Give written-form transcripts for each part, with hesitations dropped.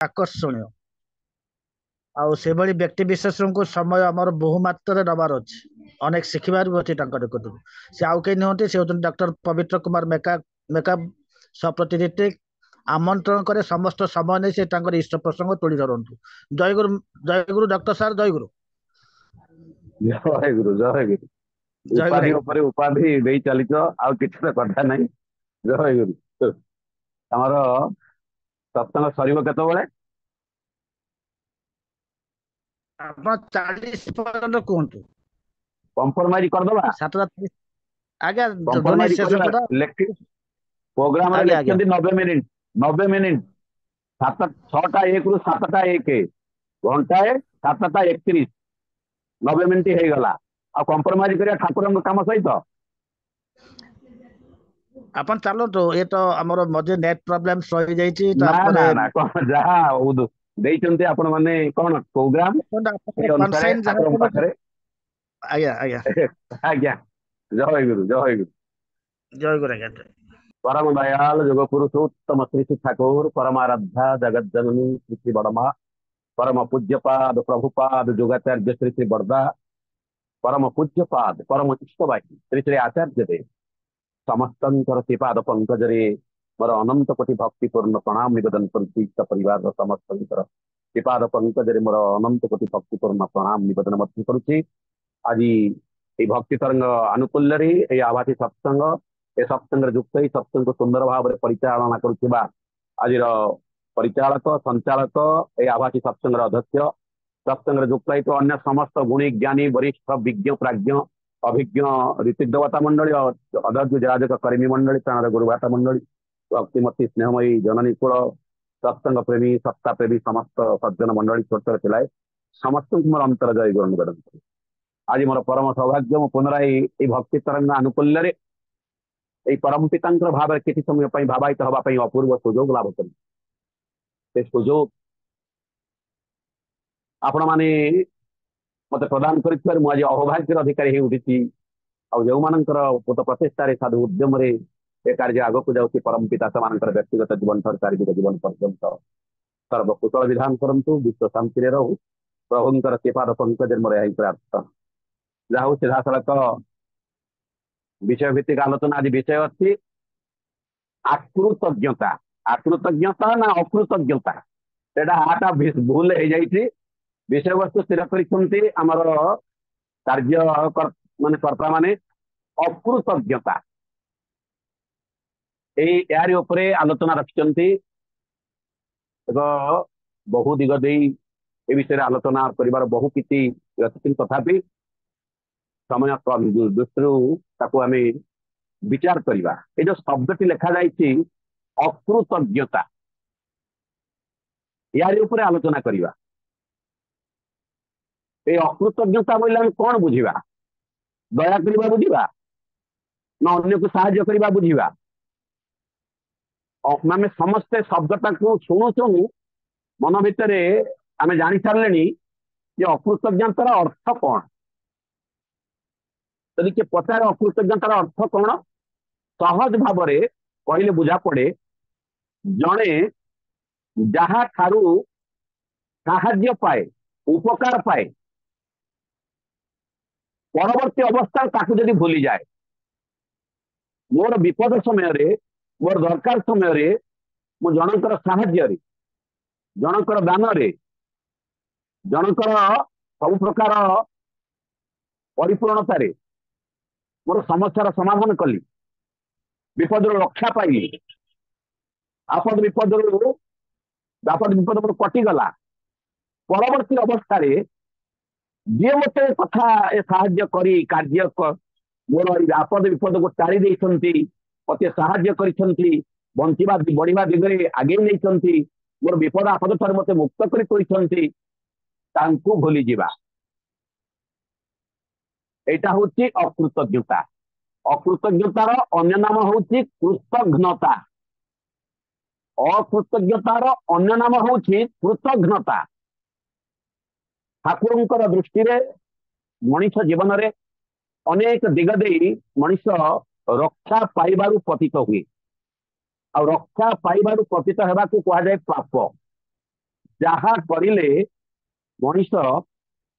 आकर्षणीय आउ से भली व्यक्ति विशेष को समय आमर बहु मात्रा नबार अच्छी अनेक शिखबार भी अच्छी निकटू से आउ कहीं नुहति से होती डॉक्टर पवित्र कुमार मेकअप सप्रतिनिधि आमंत्रण करे समस्त समय नहीं से इष्ट प्रसंग तुली धरतु। जय गुरु डॉक्टर सार जय गुरु। जय गुरु जय गुरु। जय गुरु उपाधि आज्ञा। उपरे उपाधि दे चलीच आउ किसी तो कथा नहीं। जय गुरु। आमर सत्संग सर केत आप 40 पर्यंत कहतु कंप्रोमाइज करदबा 7:30 आज्ञा ध्वनि कंप्रोमाइज शेष करवा सुधा। प्रोग्राम आज्ञा आज्ञा लिखिं 90 मिनिट 90 मिनिट 6टा 1 ରୁ 7ଟା 1 घंटाए 7ଟା 31 90 मिनिट हो गला आ कंप्रोमाइज करिया ठाकुर काम सहित अपन चलो तो ये तो हमर मजे नेट प्रॉब्लम सही जाइछि ना तापरे ना ना कौन जहाँ देइचंते आपण माने कौन प्रोग्राम ए अनुसार कनसाइन जहाँ ठाकुर सब। पाखरे आज्ञा आज्ञा आज्ञा जय गुरु जय गुरु। जय गुरु आज्ञा। परम दयाल जोग पुरुषोत्तम श्री श्री ठाकुर परमाराध्या जगत जननी श्री श्री बड़मा परम पूज्यपाद प्रभुपाद जोगाचार्य श्री श्री बरदा परम पूज्यपाद परम इष्टवाही श्री श्री आचार्य देव समस्तंकर श्रीपाद पंकजरे मोर अनंत कोटि भक्तिपूर्ण प्रणाम निवेदन करछि। परिवार समस्तंकर श्रीपाद पंकजरे मोर अनंत कोटि भक्तिपूर्ण प्रणाम निवेदन मध्य करुछि। आज ये भक्ति तरंग आनुकूल्य रे आभासी सत्संग ए सत्संग युक्त सत्संग को सुंदर भाव में परिचालना करुवा आज परिचालक संचालक ए आभासी सत्संग अध्यक्ष सत्संग युक्त अन्य समस्त गुणी ज्ञानी वरिष्ठ विज्ञ प्राज्ञ अभिज्ञ ऋतिदेवता मंडली अध्यक्ष राजक कर्मी मंडली प्राण गुरुभाता मंडली भक्तिमती स्नेहमयी जननी कूल सत्संग प्रेमी सत्ता प्रेमी समस्त सज्जन मंडली छोट पिलाए समस्त मोर अंतर जय गुरु निवेदन करी। आज मोर परम सौभाग्य मु पुनराय ये भक्ति तरंग आनुकूल्य परम पिता भाव किसी समय भावायित हवाई अपूर्व सुजोग लाभ कर सुजोग आपण मैंने मत प्रदान कर अहोभाग्यर अधिकारी हो उठी जो मानकर पुत प्रचेषार साधु उद्यम कार्य आगक जाऊँगी परम पिता से व्यक्तिगत जीवन चारिक जीवन पर्यंत सर्वकुशल विधान करंतु विश्व शांति रहू प्रभुंर श्रीपाद पंकज मोर यही प्रार्थना जाऊ सीधा सड़क विषय भित्तिक आलोचना आज विषय अच्छी आकृतज्ञता आकृतज्ञता ना अकृतज्ञता सेटा आटा भूल हो जाइए विषय वस्तु स्थिर करमर कार्य मान कर्ता माने अकृतज्ञता यार उपरे आलोचना रखिंट बहु दिग दे ए विषय आलोचना कर बहु किसी तथापि समय दृष्टि आम विचार करवा ये जो शब्द लिखा जाइए अकृतज्ञता यार उपरे आलोचना करवा ये अकृतज्ञता बोले आम कौन बुझा दया करवा बुझा ना अन्य को साहाय्य करवा बुझा माने समस्ते शब्दटा को शुणु शुणु मन भितर आम जानी सारे अकृतज्ञतार अर्थ कौन यदि किए पचार अकृतज्ञतार अर्थ कौन सहज भाव कहले बुझा पड़े जड़े जहा ठारू साहाय्य पाए उपकार पाए परवर्ती अवस्था ताकू जदि भूली जाए मोर विपद समय मोर दरकार समय मु जनकर साहाय्य जनकर दान जनकर सब प्रकार परिपूर्णता मोर समस्यार समाधान कली विपद रक्षा पाइली आपद विपद मोर कटिगला परवर्ती अवस्था जी मत कथा साहाय्य करी कार्य मोर आपद विपद को टाड़ी देइछंती मत साहाय्य करिछंती बंचिबा बढ़िबा दिगरे आगे नहीं मोर विपद आपद ठार मत मुक्त करिछंती तांकु भूली जिबा एटा होची अकृतज्ञता अकृतज्ञतार अन्य नाम होची कृतघ्नता अकृतज्ञतार अन्य नाम होची कृतघ्नता ठाकुरंकर दृष्टि रे मनीष जीवन रे अनेक दिग दे मनीष रक्षा पाइबारु पतित हुए आ रक्षा पाइबारु पतित हेबा को कहा जाए पाप ଯାହା କରିଲେ ମଣିଷ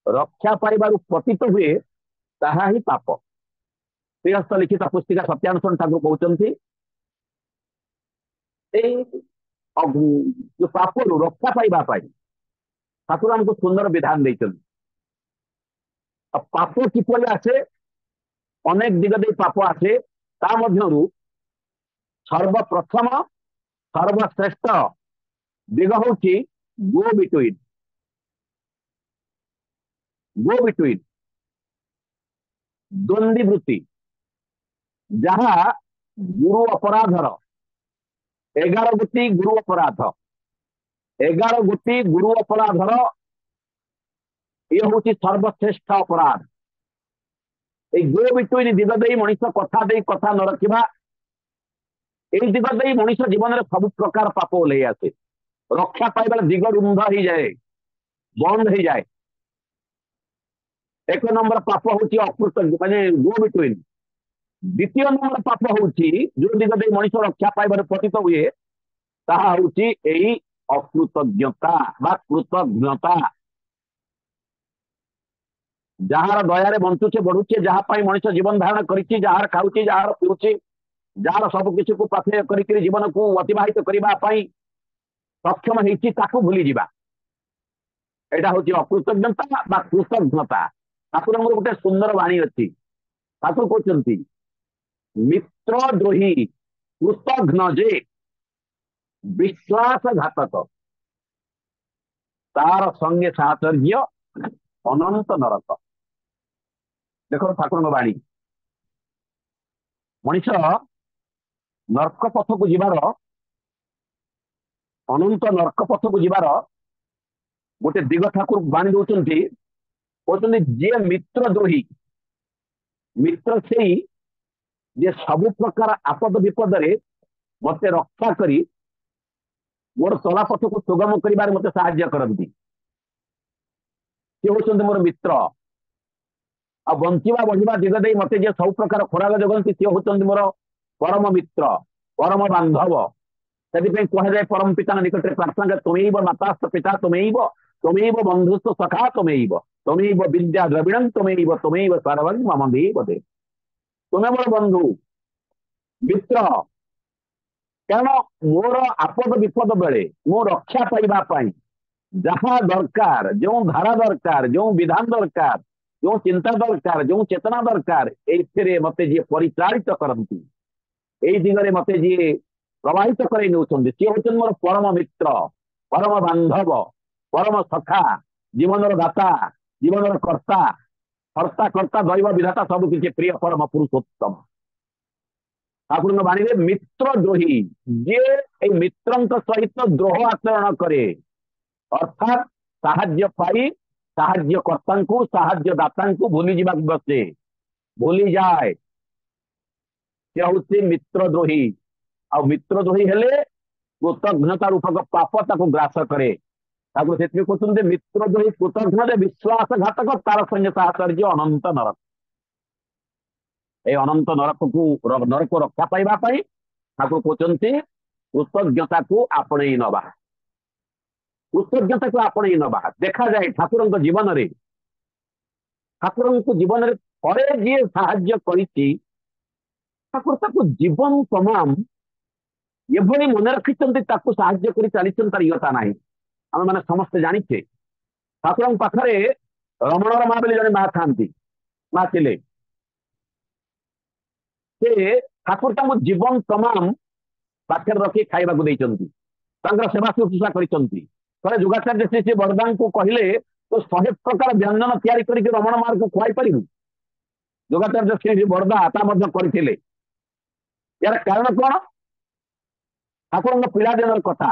ରକ୍ଷା ପାଇବାରୁ ପତିତ ହୁଏ ତାହା ହିଁ ପାପ। ଶ୍ରୀହସ୍ତ ଲିଖିତ ପୁସ୍ତିକା ସତ୍ୟାନୁସରଣ ଠାକୁର କହୁଛନ୍ତି ଏଇ ଯୋଉ ପାପରୁ ରକ୍ଷା ପାଇବା ପାଇଁ ଠାକୁର ଆମକୁ ସୁନ୍ଦର ବିଧାନ ଦେଇଛନ୍ତି। ଆଉ ପାପ କିପରି ଆସେ? ଅନେକ ଦିଗ ଦେଇ ପାପ ଆସେ। ତା ମଧ୍ୟରୁ ସର୍ବପ୍ରଥମ ସର୍ବଶ୍ରେଷ୍ଠ ଦିଗ ହଉଛି ଗୋ ବିଟୁଇନ୍। ଗୋ ବିଟୁଇନ୍ ଦ୍ୱନ୍ଦ୍ୱୀ ବୃତ୍ତି, ଯାହା ଗୁରୁ ଅପରାଧର 11 ଗୋଟି ଗୁରୁ ଅପରାଧ, 11 ଗୋଟି ଗୁରୁ ଅପରାଧର ଇଏ ହଉଛି ସର୍ବଶ୍ରେଷ୍ଠ ଅପରାଧ। এই ଗୋ ବିଟୁଇନ୍ ଦିଗ ଦେଇ ମଣିଷ କଥା ଦେଇ କଥା ନ ରଖିବା, এই ଦିଗ ଦେଇ ମଣିଷ ଜୀବନରେ ସବୁ ପ୍ରକାର ପାପ ଓହ୍ଲେଇ ଆସେ। ରକ୍ଷା ପାଇବାର ଦିଗ ରୁନ୍ଧ ହେଇଯାଏ, ବନ୍ଦ ହେଇଯାଏ। 1 ନମ୍ବର ପାପ ହଉଛି ଅକୃତଜ୍ଞ, ମାନେ ଗୋ ବିଟୁଇନ୍। ଦ୍ୱିତୀୟ ନମ୍ବର ପାପ ହଉଛି ଯୋଉ ଦିଗ ଦେଇ ମଣିଷ ରକ୍ଷା ପାଇବାରେ ପତିତ ହୁଏ, ତାହା ହଉଛି ଏଇ ଅକୃତଜ୍ଞତା ବା କୃତଜ୍ଞତା। ଯାହାର ଦୟାରେ ବଞ୍ଚୁଛେ ବଢୁଛେ, ଯାହା ପାଇଁ ମଣିଷ ଜୀବନ ଧାରଣ କରିଛି, ଯାହାର ଖାଉଛି, ଯାହାର ପିଉଛି, ଯାହାର ସବୁ କିଛିକୁ ପାଥେୟ କରିକି ଜୀବନକୁ ଅତିବାହିତ କରିବା ପାଇଁ ସକ୍ଷମ ହେଇଛି, ତାକୁ ଭୁଲିଯିବା, ଏଇଟା ହଉଛି ଅକୃତଜ୍ଞତା ବା କୃତଜ୍ଞତା। ଠାକୁରଙ୍କର ଗୋଟେ ସୁନ୍ଦର ବାଣୀ ଅଛି। ଠାକୁର କହୁଛନ୍ତି ମିତ୍ରଦ୍ରୋହୀ କୃତଘ୍ନ ଯେ ବିଶ୍ୱାସଘାତକ, ତାର ସଙ୍ଗେ ସାହଚର୍ଯ୍ୟ ଅନନ୍ତ ନରକ। ଦେଖ ଠାକୁରଙ୍କ ବାଣୀ, ମଣିଷ ନର୍କ ପଥକୁ ଯିବାର, ଅନନ୍ତ ନର୍କ ପଥକୁ ଯିବାର ଗୋଟେ ଦିଗ ଠାକୁର ବାଣୀ ଦଉଛନ୍ତି। କହୁଛନ୍ତି ଯିଏ ମିତ୍ରଦ୍ରୋହୀ, ମିତ୍ର ସେଇ ଯେ ସବୁ ପ୍ରକାର ଆପଦ ବିପଦରେ ମତେ ରକ୍ଷା କରି ମୋର ଚଲାପଥକୁ ସୁଗମ କରିବାରେ ମତେ ସାହାଯ୍ୟ କରନ୍ତି, ସେ ହଉଛନ୍ତି ମୋର ମିତ୍ର। ଆଉ ବଞ୍ଚିବା ବଢିବା ଦିଗ ଦେଇ ମତେ ଯିଏ ସବୁ ପ୍ରକାର ଖୋରାକ ଯୋଗନ୍ତି, ସିଏ ହଉଛନ୍ତି ମୋର ପରମ ମିତ୍ର, ପରମ ବାନ୍ଧବ। ସେଥିପାଇଁ କୁହାଯାଏ ପରମ ପିତାଙ୍କ ନିକଟରେ ପ୍ରାର୍ଥନା, ତୁମେଇବ ମାତାସ୍ଥ ପିତା ତୁମେଇବ, ତୁମେଇବ ବନ୍ଧୁସ୍ଥ ସଖା ତୁମେଇବ, ତୁମେଇବ ବିଦ୍ୟା ଦ୍ରବିଣଂ ତୁମେଇବ, ତୁମେଇବ ସର୍ବଂ ମମ ଦେବ। ତୁମେ ମୋର ବନ୍ଧୁ ମିତ୍ର, କାରଣ ମୋର ଆପଦ ବିପଦ ବେଳେ ମୁଁ ରକ୍ଷା ପାଇବା ପାଇଁ ଯାହା ଦରକାର, ଯେଉଁ ଧାରା ଦରକାର, ଯେଉଁ ବିଧାନ ଦରକାର, ଯେଉଁ ଚିନ୍ତା ଦରକାର, ଯେଉଁ ଚେତନା ଦରକାର, ଏଇଥିରେ ମତେ ଯିଏ ପରିଚାଳିତ କରନ୍ତି, ଏଇ ଦିଗରେ ମତେ ଯିଏ ପ୍ରବାହିତ କରାଇ ନେଉଛନ୍ତି, ସିଏ ହଉଛନ୍ତି ମୋର ପରମ ମିତ୍ର, ପରମ ବାନ୍ଧବ, ପରମ ସଖା, ଜୀବନର ଦାତା, ଜୀବନର କର୍ତ୍ତା, ହର୍ତ୍ତା କର୍ତ୍ତା ଦୈବ ବିଧାତା ସବୁ କିଛି ପ୍ରିୟ ପରମ ପୁରୁଷୋତ୍ତମ। ଠାକୁରଙ୍କ ବାଣୀରେ ମିତ୍ରଦ୍ରୋହୀ, ଯିଏ ଏଇ ମିତ୍ରଙ୍କ ସହିତ ଦ୍ରୋହ ଆଚରଣ କରେ, ଅର୍ଥାତ୍ ସାହାଯ୍ୟ ପାଇ ସାହାଯ୍ୟ କର୍ତ୍ତାଙ୍କୁ, ସାହାଯ୍ୟ ଦାତାଙ୍କୁ ଭୁଲି ଯିବାକୁ ବସେ, ଭୁଲିଯାଏ, ସେ ହଉଛି ମିତ୍ରଦ୍ରୋହୀ। ଆଉ ମିତ୍ରଦ୍ରୋହୀ ହେଲେ କୃତଘ୍ନତା ରୂପକ ପାପ ତାକୁ ଗ୍ରାସ କରେ। ତାକୁ ସେଥିପାଇଁ କହୁଛନ୍ତି ମିତ୍ରଦ୍ରୋହୀ କୃତଘ୍ନରେ ବିଶ୍ୱାସଘାତକ, ତାର ସଙ୍ଗେ ସାହଚର୍ଯ୍ୟ ଅନନ୍ତ ନରକ। এই ଅନନ୍ତ ନରକକୁ ରକ୍ଷା ପାଇବା ପାଇଁ ଠାକୁର କହୁଛନ୍ତି କୃତଜ୍ଞତାକୁ ଆପଣେଇ ନବା, କୃତଜ୍ଞତାକୁ ଆପଣେଇ ନବା। ଦେଖାଯାଏ ଠାକୁରଙ୍କ ଜୀବନରେ, ଠାକୁରଙ୍କୁ ଜୀବନରେ ଥରେ ଯିଏ ସାହାଯ୍ୟ କରିଛି, ଠାକୁର ତାକୁ ଜୀବନ ତମାମ ଏଭଳି ମନେ ରଖିଛନ୍ତି, ତାକୁ ସାହାଯ୍ୟ କରି ଚାଲିଛନ୍ତି, ତାର ଇୟତା ନାହିଁ। ଆମେ ମାନେ ସମସ୍ତେ ଜାଣିଛେ ଠାକୁରଙ୍କ ପାଖରେ ରମଣର ମା ବୋଲି ଜଣେ ମା ଥାନ୍ତି, ମା ଥିଲେ। ସେ ଠାକୁର ତାଙ୍କୁ ଜୀବନ ତମାମ ପାଖରେ ରଖି ଖାଇବାକୁ ଦେଇଛନ୍ତି, ତାଙ୍କର ସେବା ଶୁଶ୍ରୂଷା କରିଛନ୍ତି। ଥରେ ଯୋଗାଚାର୍ଯ୍ୟ ଶ୍ରୀ ଶ୍ରୀ ବରଦାଙ୍କୁ କହିଲେ, ତୁ 100 ପ୍ରକାର ବ୍ୟଞ୍ଜନ ତିଆରି କରିକି ରମଣ ମାଙ୍କୁ ଖୁଆଇ ପାରିବୁ? ଯୋଗାଚାର୍ଯ୍ୟ ଶ୍ରୀ ଶ୍ରୀ ବରଦା ତା ମଧ୍ୟ କରିଥିଲେ। ଏହାର କାରଣ କଣ? ଠାକୁରଙ୍କ ପିଲାଦିନର କଥା।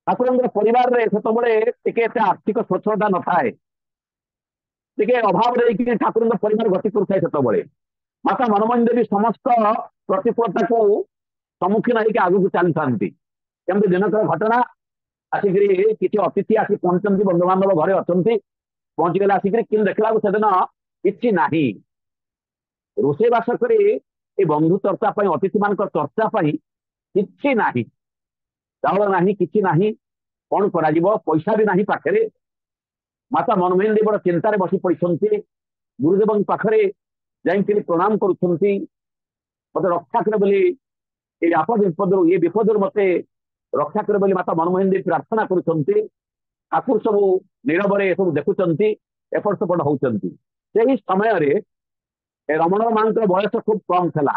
ଠାକୁରଙ୍କର ପରିବାରରେ ସେତେବେଳେ ଟିକେ ଏତେ ଆର୍ଥିକ ସ୍ୱଚ୍ଛଳତା ନଥାଏ, ଟିକେ ଅଭାବ ଦେଇକି ଠାକୁରଙ୍କ ପରିବାର ଗତି କରୁଥାଏ। ସେତେବେଳେ ମାତା ମନମୋହିନୀ ଦେବୀ ସମସ୍ତ ପ୍ରତିକୂଳତାକୁ ସମ୍ମୁଖୀନ ହେଇକି ଆଗକୁ ଚାଲିଥାନ୍ତି। କେମିତି ଦିନକର ଘଟଣା, ଆସିକିରି କିଛି ଅତିଥି ଆସି ପହଞ୍ଚନ୍ତି, ବନ୍ଧୁବାନ୍ଧବ ଘରେ ଅଛନ୍ତି, ପହଞ୍ଚିଗଲେ ଆସିକିରି, କିନ୍ତୁ ଦେଖିଲାକୁ ସେଦିନ କିଛି ନାହିଁ। ରୋଷେଇବାସ କରି ଏ ବନ୍ଧୁ ଚର୍ଚ୍ଚା ପାଇଁ, ଅତିଥି ମାନଙ୍କ ଚର୍ଚ୍ଚା ପାଇଁ କିଛି ନାହିଁ, ଚାଉଳ ନାହିଁ, କିଛି ନାହିଁ। कौन करा पैसा भी नहीं पाखे माता मनमोहन देवी बड़ चिंतार बसी पड़ते गुरुदेव पाखे जाकि प्रणाम करुँच मत रक्षा करे बोली ये आपद विपद ये विपद मत रक्षा करे बोली माता मनमोहन देवी प्रार्थना करुँच ठाकुर सब नीरव सब देखुंट एपट सेपट होती समय रमण मां बयस खूब कम था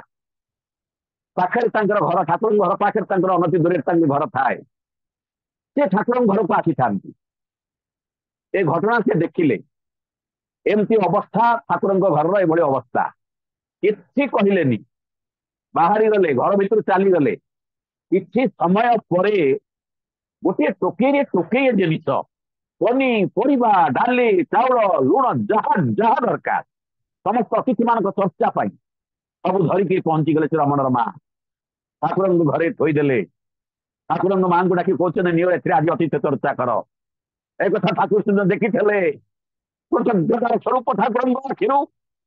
पाखे घर ठाकुर घर पाखे अनति दूर घर थाए से ठाकुर घर को आसी था ए घटना से देखिले एमती अवस्था ठाकुर घर ये अवस्था कि कहले बाहरी गले घर भीतर चली गले कि समय पर गोटे टोके टोके जिनिस पनी परिबा डाली चाउल लुण जहाँ जहाँ दरकार समस्त अतिथि मान चर्चा पाई सब धरिकी पहुंची गले रमणर माँ ठाकुर घरे थोईदे ठाकुर माँ को डाक कहते नियो आज अतिथि चर्चा कर एक ठाकुर सुंदर देखी कृतज्ञतार स्वरूप ठाकुर आखिर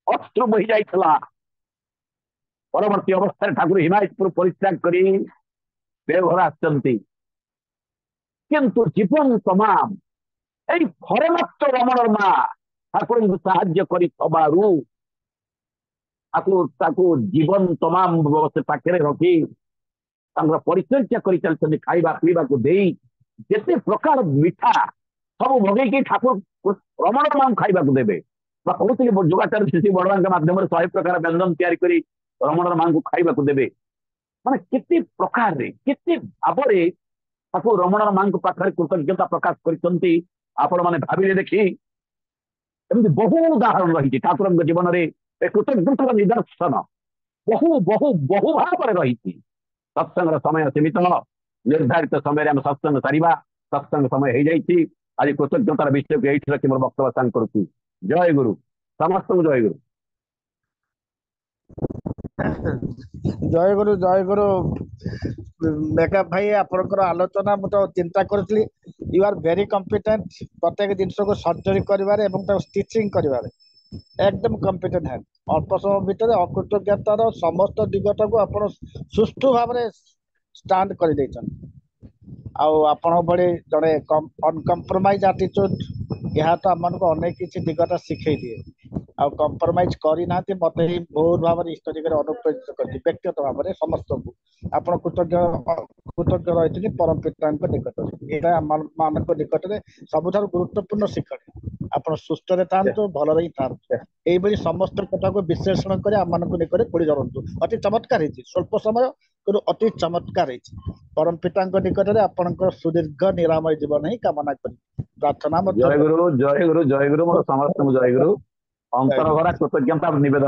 अश्रु बही जाइला परवर्ती अवस्था ठाकुर हिमायतपुर परित्याग कर देवघर आसचंती किंतु जीवन तमाम यही घरे मात्र रमणर माँ ठाकुर को साहाଯ୍य करू जीवन तमाम से पाखे रखी परिचर्या कर चलते खाइबा पीवा को दे जिते प्रकार मिठा सब मगेकी ठाकुर रमण मां खाइबा को देवे कहते जोगाचार्य शिशु बड़वा के माध्यम 100 प्रकार व्यंजन तैयारी करी रमण मां को खाइबा को देवे माने कितने प्रकार रे कितने भाव ठाकुर रमण मां को पाखरे कृतज्ञता प्रकाश करछंती आपण माने भाबिले देखी एमती बहु उदाहरण रही ठाकुर जीवन में कृतज्ञतार निदर्शन बहु बहु बहु भाव रही सत्संग समय सीमित निर्धारित समय आम सत्संग सारिबा सत्संग समय हो जाइए आज कृतज्ञतार विषय को ये रखी मोर वक्तव्य सान करुच्ची जय गुरु समस्त जय गुरु जय गुरु मेकअप भाई आपनकर आलोचना मुझे चिंता करी यू आर वेरी कॉम्पिटेंट प्रत्येक जिनस को सर्जरी करिवारे एवं स्टिचिंग करिवारे एकदम कॉम्पिटेंट है अल्प समय भितर अकृतज्ञतार समस्त दिगट को आप सुष्ठु भाव स्टांड कर आपण भली जड़े अनकम्प्रोमाइज आटीट्यूड यह तो आम अनेक किसी दिगटा शिखे दिए आ कंप्रोमाइज करना मत ही बहुत भाव हिस्टोरिक अनुप्रेरित कर व्यक्तिगत भाव में समस्त को आप कृतज्ञ कृतज्ञ रही परम पिता निकट यहाँ मान निकट में सबुठ गुरुत्वपूर्ण शिक्षण आप सुस्थ था भल ही था यही समस्त कथा को विश्लेषण कर आम निकट पड़ी धरतु अति चमत्कार है स्वल्प समय कि अति चमत्कार है परम पिता निकट में आपंकर सुदीर्घ निरामय जीवन ही कामना कर प्रार्थना जय गुरु मोर समस्त जय गुरु अंतर भरा कृतज्ञता निवेदन।